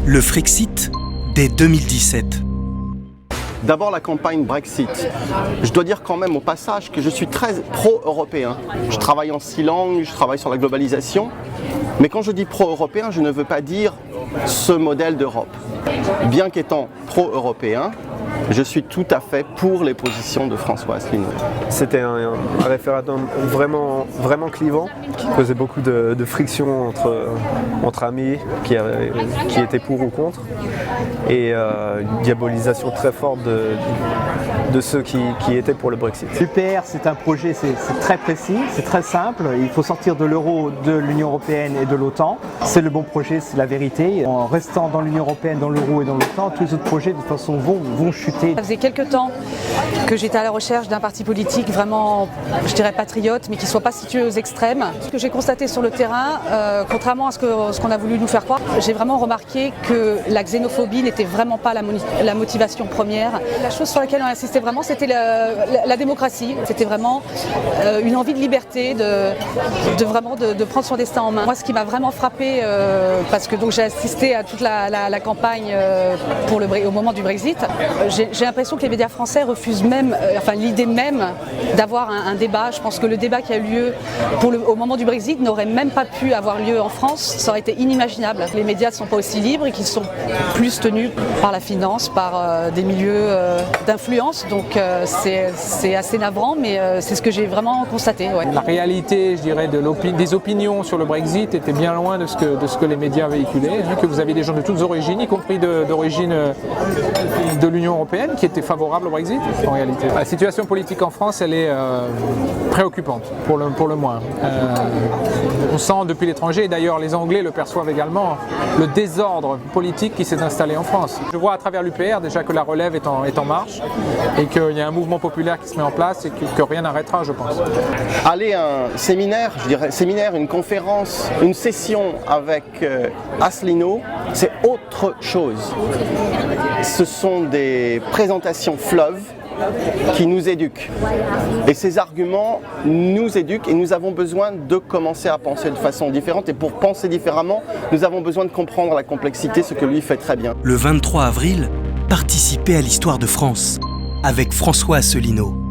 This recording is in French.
Le Frexit dès 2017. D'abord la campagne Brexit. Je dois dire quand même au passage que je suis très pro-européen. Je travaille en 6 langues, je travaille sur la globalisation. Mais quand je dis pro-européen, je ne veux pas dire ce modèle d'Europe. Bien qu'étant pro-européen, je suis tout à fait pour les positions de François Asselineau. C'était un référendum vraiment clivant, qui causait beaucoup de friction entre amis qui étaient pour ou contre, et une diabolisation très forte de ceux qui étaient pour le Brexit. L'UPR, c'est un projet, c'est très précis, c'est très simple. Il faut sortir de l'euro, de l'Union européenne et de l'OTAN. C'est le bon projet, c'est la vérité. En restant dans l'Union européenne, dans l'euro et dans l'OTAN, tous les autres projets de toute façon vont chuter. Ça faisait quelques temps que j'étais à la recherche d'un parti politique vraiment, je dirais patriote, mais qui ne soit pas situé aux extrêmes. Ce que j'ai constaté sur le terrain, contrairement à ce qu'on a voulu nous faire croire, j'ai vraiment remarqué que la xénophobie n'était vraiment pas la motivation première. La chose sur laquelle on insistait vraiment, c'était la démocratie. C'était vraiment une envie de liberté, de prendre son destin en main. Moi, ce qui m'a vraiment frappé, parce que j'ai assisté à toute la campagne au moment du Brexit, j'ai l'impression que les médias français refusent même, l'idée même d'avoir un débat. Je pense que le débat qui a eu lieu au moment du Brexit n'aurait même pas pu avoir lieu en France. Ça aurait été inimaginable. Les médias ne sont pas aussi libres et qu'ils sont plus tenus par la finance, par des milieux d'influence. Donc c'est assez navrant, mais c'est ce que j'ai vraiment constaté. Ouais. La réalité, je dirais, des opinions sur le Brexit était bien loin de ce que les médias véhiculaient. Que vous aviez des gens de toutes origines, y compris d'origine de l'Union européenne, qui étaient favorables au Brexit, en réalité. La situation politique en France, elle est préoccupante, pour le moins. On sent depuis l'étranger, et d'ailleurs les Anglais le perçoivent également, le désordre politique qui s'est installé en France. Je vois à travers l'UPR déjà que la relève est en marche, et qu'il y a un mouvement populaire qui se met en place, et que rien n'arrêtera, je pense. Aller à un séminaire, une conférence, une session avec Asselineau, c'est autre chose. Ce sont des présentations fleuves qui nous éduquent. Et ces arguments nous éduquent et nous avons besoin de commencer à penser de façon différente. Et pour penser différemment, nous avons besoin de comprendre la complexité, ce que lui fait très bien. Le 23 avril, participez à l'histoire de France avec François Asselineau.